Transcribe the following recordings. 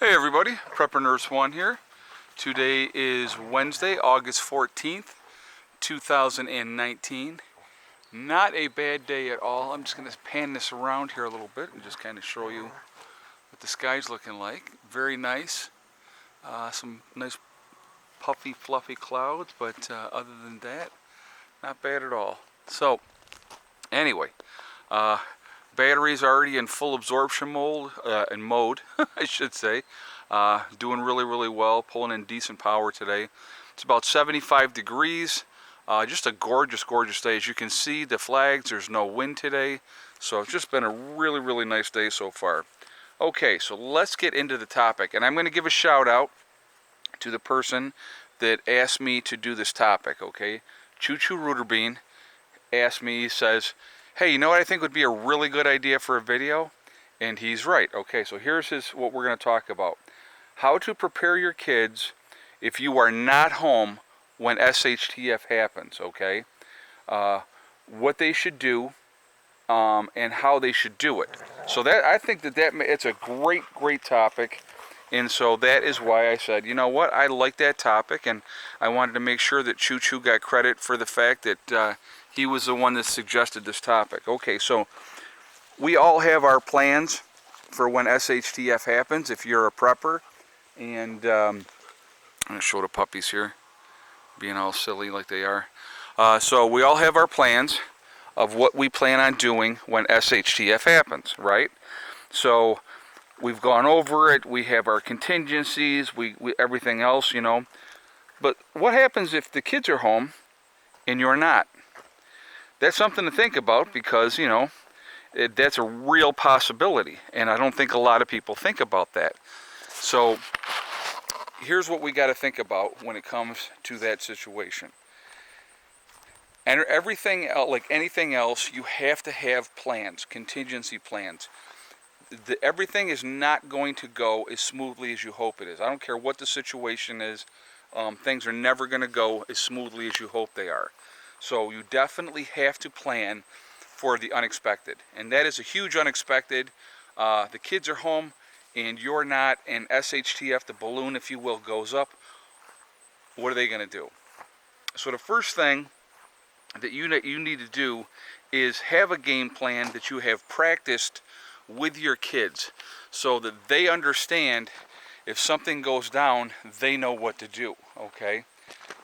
Hey everybody, Prepper Nurse 1 here. Today is Wednesday, August 14th, 2019. Not a bad day at all. I'm just going to pan this around here a little bit and just kind of show you what the sky's looking like. Very nice. Some nice puffy, fluffy clouds, but other than that, not bad at all. So, anyway, battery's already in full absorption mode, I should say. Doing really well, pulling in decent power today. It's about 75 degrees. Just a gorgeous day. As you can see, the flags, there's no wind today. So it's just been a really nice day so far. Okay, so let's get into the topic. And I'm going to give a shout out to the person that asked me to do this topic, okay? Choo Choo Rooter Bean asked me, he says, hey, you know what I think would be a really good idea for a video? And he's right. Okay, so here's what we're going to talk about. How to prepare your kids if you are not home when S.H.T.F happens, okay? What they should do and how they should do it. So that I think that it's a great topic. And so that is why I said, you know what, I like that topic, and I wanted to make sure that Choo Choo got credit for the fact that he was the one that suggested this topic. Okay, so we all have our plans for when S.H.T.F happens if you're a prepper. And I'm going to show the puppies here, being all silly like they are. So we all have our plans of what we plan on doing when S.H.T.F happens, right? So we've gone over it, we have our contingencies, we everything else, you know. But what happens if the kids are home and you're not? That's something to think about because, you know, that's a real possibility. And I don't think a lot of people think about that. So here's what we got to think about when it comes to that situation. And everything else, like anything else, you have to have plans, contingency plans. Everything is not going to go as smoothly as you hope it is. I don't care what the situation is. Things are never going to go as smoothly as you hope they are. So you definitely have to plan for the unexpected. And that is a huge unexpected. The kids are home and you're not, and S.H.T.F, the balloon, if you will, goes up. What are they going to do? So the first thing that you need to do is have a game plan that you have practiced with your kids so that they understand if something goes down, they know what to do, okay?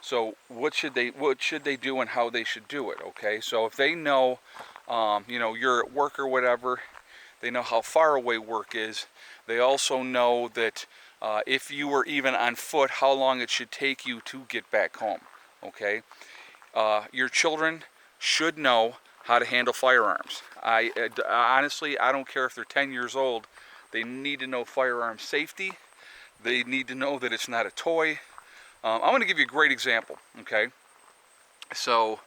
So what should they do and how they should do it, okay? So if they know, you know, you're at work or whatever, they know how far away work is. They also know that if you were even on foot, how long it should take you to get back home, okay? Your children should know how to handle firearms. Honestly, I don't care if they're 10 years old. They need to know firearm safety. They need to know that it's not a toy. I'm going to give you a great example, okay? So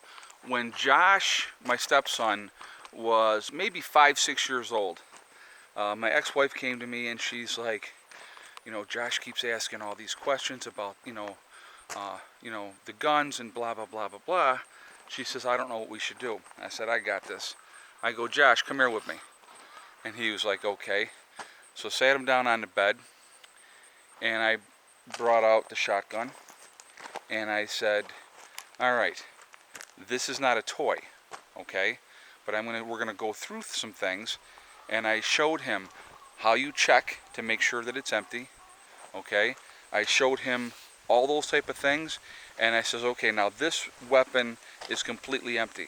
when Josh, my stepson, was maybe 5-6 years old, my ex-wife came to me and she's like, you know, Josh keeps asking all these questions about, you know, the guns and blah, blah, blah, blah, blah. She says, I don't know what we should do. I said, I got this. I go, Josh, come here with me. And he was like, okay. So sat him down on the bed and I brought out the shotgun and I said, all right, this is not a toy, okay? But we're gonna go through some things. And I showed him how you check to make sure that it's empty, okay? I showed him all those type of things, and I says, okay, now this weapon is completely empty.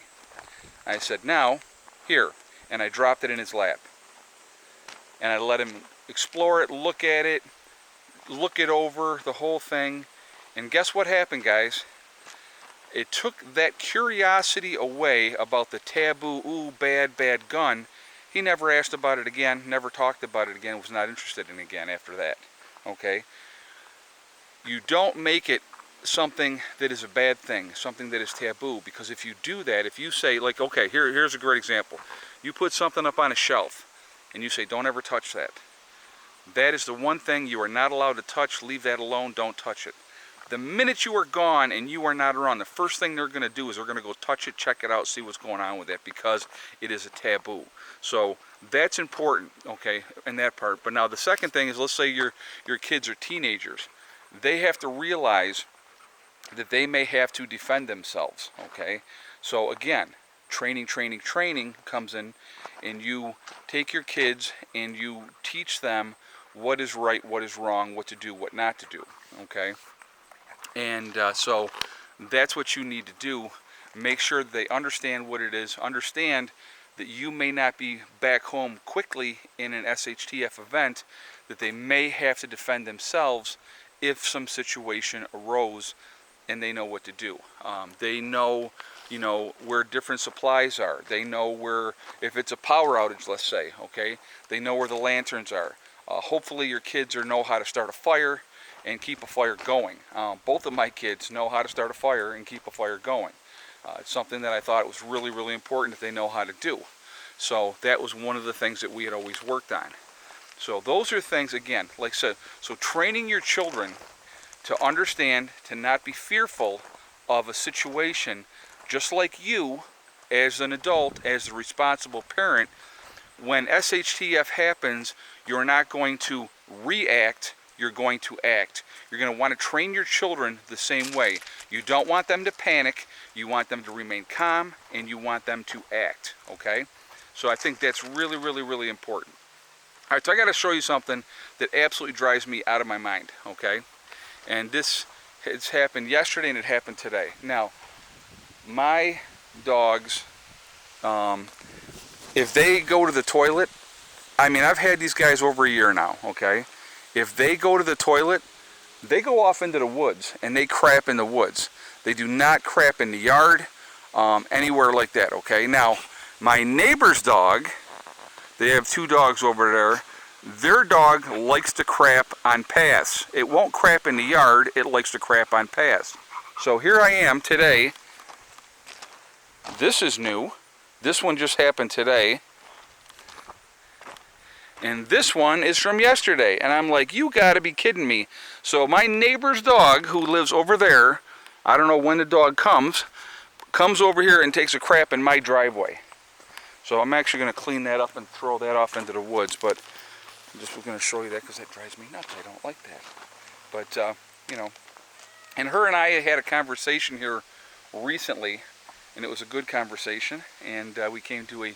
I said, now, here, and I dropped it in his lap. And I let him explore it, look at it, look it over, the whole thing, and guess what happened, guys? It took that curiosity away about the taboo, ooh, bad gun. He never asked about it again, never talked about it again, was not interested in it again after that, okay? You don't make it something that is a bad thing, something that is taboo, because if you do that, if you say, like, okay, here's a great example. You put something up on a shelf, and you say, don't ever touch that. That is the one thing you are not allowed to touch, leave that alone, don't touch it. the minute you are gone and you are not around, the first thing they're going to do is they're going to go touch it, check it out, see what's going on with it, because it is a taboo. So that's important, okay, in that part. But now the second thing is, let's say your kids are teenagers. They have to realize that they may have to defend themselves, okay? So again, training comes in, and you take your kids and you teach them what is right, what is wrong, what to do, what not to do, okay? And so that's what you need to do. Make sure that they understand what it is, understand that you may not be back home quickly in an S.H.T.F event, that they may have to defend themselves if some situation arose, and they know what to do. They know, where different supplies are. They know where, if it's a power outage, let's say, okay, they know where the lanterns are. Hopefully your kids know how to start a fire and keep a fire going. Both of my kids know how to start a fire and keep a fire going. It's something that I thought was really, really important that they know how to do. So that was one of the things that we had always worked on. So those are things, again, like I said, so training your children to understand, to not be fearful of a situation, just like you, as an adult, as a responsible parent, when S.H.T.F happens, you're not going to react, you're going to act. You're going to want to train your children the same way. You don't want them to panic, you want them to remain calm, and you want them to act, okay? So I think that's really, really, really important. All right, so I got to show you something that absolutely drives me out of my mind, okay? And this has happened yesterday and it happened today. Now, my dogs, if they go to the toilet, I mean, I've had these guys over a year now, okay? If they go to the toilet, they go off into the woods and they crap in the woods. They do not crap in the yard, anywhere like that, okay? Now, my neighbor's dog, they have two dogs over there. Their dog likes to crap on paths. It won't crap in the yard, it likes to crap on paths. So here I am today. This is new. This one just happened today. And this one is from yesterday. And I'm like, you gotta be kidding me. So my neighbor's dog, who lives over there, I don't know when the dog comes over here and takes a crap in my driveway. So I'm actually gonna clean that up and throw that off into the woods, but I'm just going to show you that because that drives me nuts. I don't like that. But, and her and I had a conversation here recently, and it was a good conversation, and we came to a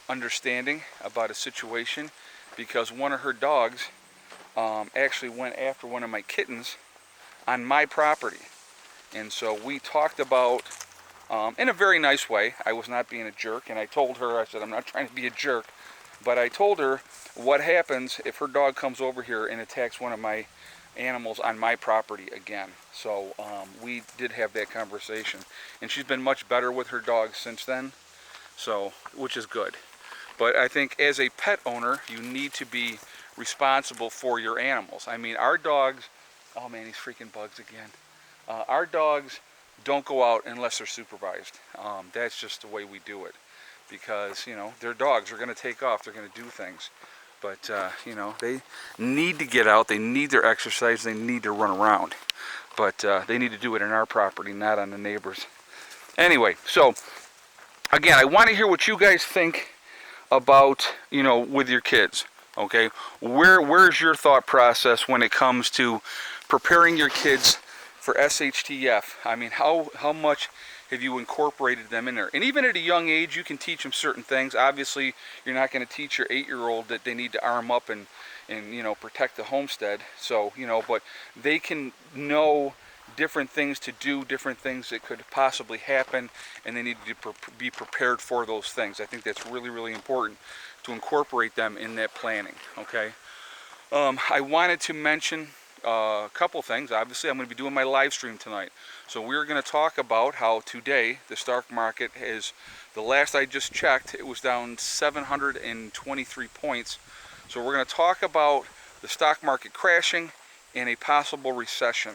understanding about a situation because one of her dogs actually went after one of my kittens on my property. And so we talked about, in a very nice way, I was not being a jerk, and I told her, I said, I'm not trying to be a jerk, but I told her what happens if her dog comes over here and attacks one of my animals on my property again. So we did have that conversation, and she's been much better with her dog since then, so which is good. But I think as a pet owner, you need to be responsible for your animals. I mean, our dogs, oh man, these freaking bugs again. Our dogs don't go out unless they're supervised. That's just the way we do it, because they're dogs. They're going to take off. They're going to do things. But, they need to get out, they need their exercise, they need to run around. But they need to do it in our property, not on the neighbors. Anyway, so, again, I want to hear what you guys think about, with your kids, okay? Where's your thought process when it comes to preparing your kids for S.H.T.F? I mean, how much have you incorporated them in there? And even at a young age, you can teach them certain things. Obviously, you're not going to teach your 8-year-old that they need to arm up and protect the homestead. So, but they can know different things to do, different things that could possibly happen, and they need to be prepared for those things. I think that's really, really important to incorporate them in that planning, okay? I wanted to mention a couple things. Obviously, I'm going to be doing my live stream tonight. So we're going to talk about how today the stock market is, the last I just checked, it was down 723 points. So we're going to talk about the stock market crashing and a possible recession.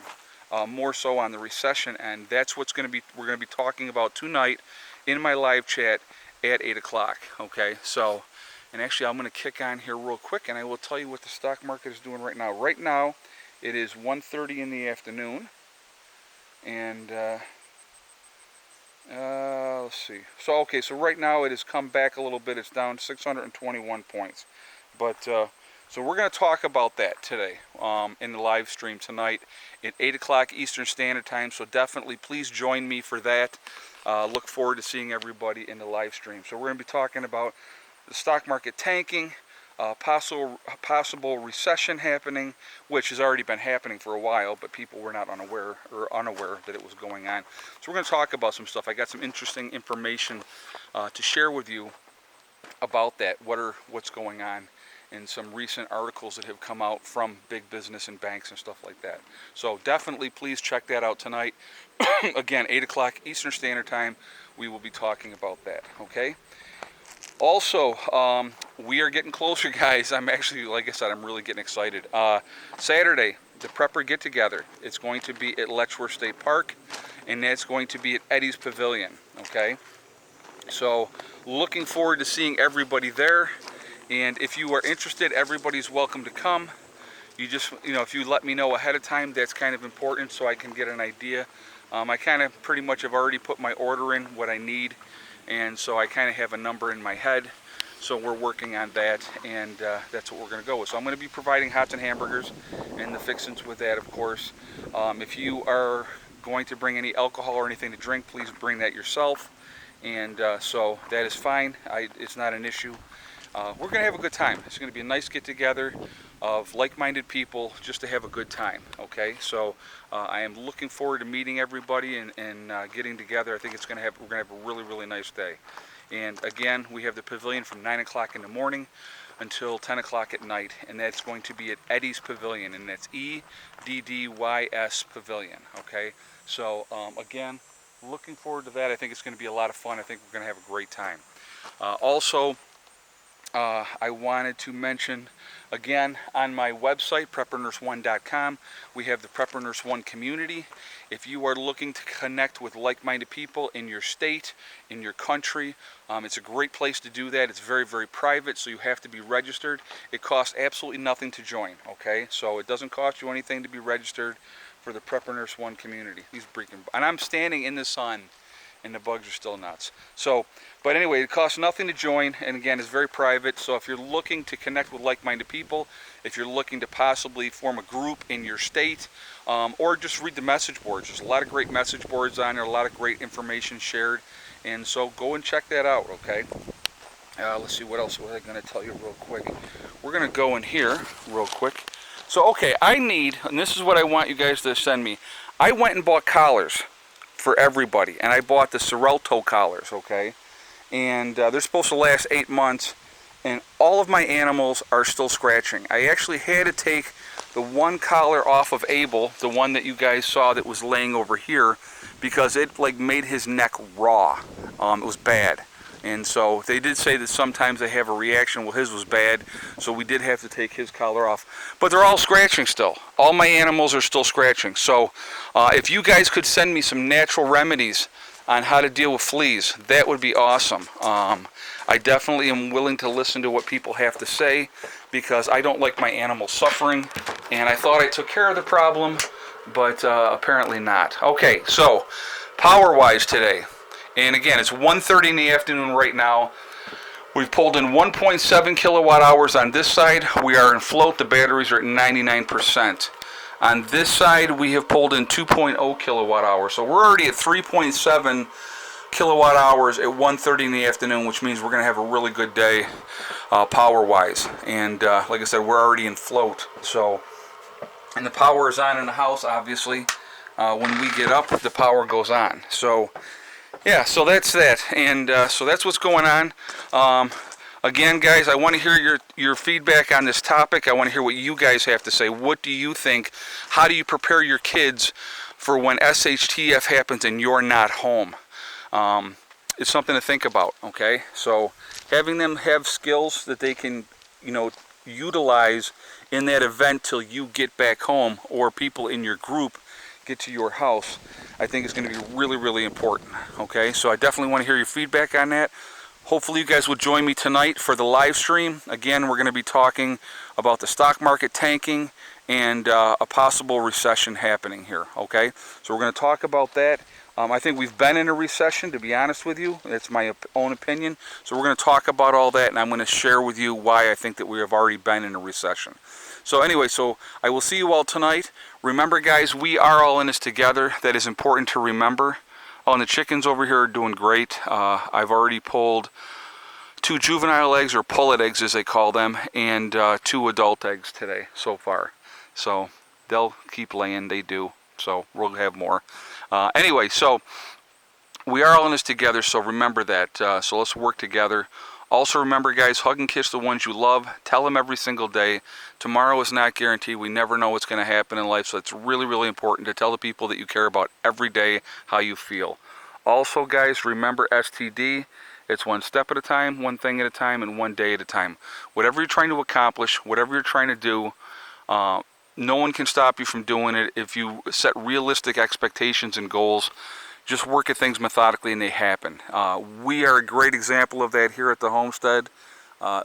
More so on the recession end. That's what's we're going to be talking about tonight in my live chat at 8 o'clock. Okay, so, and actually I'm going to kick on here real quick and I will tell you what the stock market is doing right now. Right now, it is 1:30 in the afternoon. And let's see. So okay, so right now it has come back a little bit. It's down 621 points. But so we're going to talk about that today in the live stream tonight at 8 o'clock Eastern Standard Time. So definitely please join me for that. Look forward to seeing everybody in the live stream. So we're going to be talking about the stock market tanking, possible recession happening, which has already been happening for a while, but people were not unaware that it was going on. So we're going to talk about some stuff. I got some interesting information to share with you about that. What's going on in some recent articles that have come out from big business and banks and stuff like that. So definitely please check that out tonight. Again, 8 o'clock Eastern Standard Time, we will be talking about that, okay? Also, we are getting closer, guys. I'm actually, like I said, I'm really getting excited. Saturday, the Prepper Get-Together. It's going to be at Letchworth State Park, and that's going to be at Eddie's Pavilion, okay? So, looking forward to seeing everybody there. And if you are interested, everybody's welcome to come. You just, if you let me know ahead of time, that's kind of important so I can get an idea. I kind of pretty much have already put my order in, what I need. And so I kind of have a number in my head, so we're working on that, and that's what we're going to go with. So I'm going to be providing hot and hamburgers and the fixings with that, of course. If you are going to bring any alcohol or anything to drink, please bring that yourself, and so that is fine. It's not an issue. We're going to have a good time. It's going to be a nice get-together of like-minded people just to have a good time, okay? So I am looking forward to meeting everybody and getting together. I think we're going to have a really, really nice day. And again, we have the pavilion from 9 o'clock in the morning until 10 o'clock at night, and that's going to be at Eddie's Pavilion, and that's EDDYS Pavilion, okay? So again, looking forward to that. I think it's going to be a lot of fun. I think we're going to have a great time. Also, I wanted to mention, again, on my website, preppernurse1.com, we have the Prepper Nurse 1 community. If you are looking to connect with like-minded people in your state, in your country, it's a great place to do that. It's very, very private, so you have to be registered. It costs absolutely nothing to join, okay? So it doesn't cost you anything to be registered for the Prepper Nurse 1 community. And I'm standing in the sun, and the bugs are still nuts. So, but anyway, it costs nothing to join, and again, it's very private. So if you're looking to connect with like-minded people, if you're looking to possibly form a group in your state, or just read the message boards, there's a lot of great message boards on there, a lot of great information shared, and so go and check that out, okay? Let's see, what else was I going to tell you real quick. We're going to go in here real quick. So, okay, I need, and this is what I want you guys to send me, I went and bought collars for everybody, and I bought the Sorrel toe collars, okay? And they're supposed to last 8 months, and all of my animals are still scratching. I actually had to take the one collar off of Abel, the one that you guys saw that was laying over here, because it like made his neck raw. It was bad. And so they did say that sometimes they have a reaction. Well, his was bad, so we did have to take his collar off. But they're all scratching still. All my animals are still scratching. So if you guys could send me some natural remedies on how to deal with fleas, that would be awesome. I definitely am willing to listen to what people have to say, because I don't like my animals suffering. And I thought I took care of the problem, but apparently not. Okay, so power-wise today. And again, it's 1:30 in the afternoon right now. We've pulled in 1.7 kilowatt hours on this side. We are in float. The batteries are at 99%. On this side, we have pulled in 2.0 kilowatt hours. So we're already at 3.7 kilowatt hours at 1:30 in the afternoon, which means we're going to have a really good day power-wise. And like I said, we're already in float. So, and the power is on in the house, obviously. When we get up, the power goes on. So, yeah, so that's that, and so that's what's going on. Again, guys, I want to hear your feedback on this topic. I want to hear what you guys have to say. What do you think? How do you prepare your kids for when S.H.T.F happens and you're not home? It's something to think about, okay? So having them have skills that they can, utilize in that event till you get back home, or people in your group get to your house, I think is going to be really, really important, okay? So I definitely want to hear your feedback on that. Hopefully you guys will join me tonight for the live stream. Again, we're going to be talking about the stock market tanking and a possible recession happening here, okay? So we're going to talk about that. I think we've been in a recession, to be honest with you. That's my own opinion. So we're going to talk about all that, and I'm going to share with you why I think that we have already been in a recession. So anyway, so I will see you all tonight. Remember, guys, we are all in this together. That is important to remember. Oh, and the chickens over here are doing great. I've already pulled 2 juvenile eggs, or pullet eggs as they call them, and 2 adult eggs today so far. So they'll keep laying, they do. So we'll have more. Anyway, so we are all in this together, so remember that. So let's work together. Also remember, guys, hug and kiss the ones you love. Tell them every single day. Tomorrow is not guaranteed. We never know what's going to happen in life, so it's really, really important to tell the people that you care about every day how you feel. Also, guys, remember STD. It's one step at a time, one thing at a time, and one day at a time. Whatever you're trying to accomplish, whatever you're trying to do, no one can stop you from doing it if you set realistic expectations and goals. Just work at things methodically and they happen. We are a great example of that here at the homestead.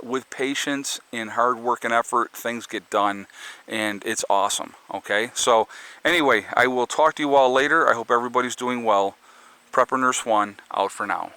With patience and hard work and effort, things get done, and it's awesome. Okay, so anyway, I will talk to you all later. I hope everybody's doing well. Prepper Nurse 1 out for now.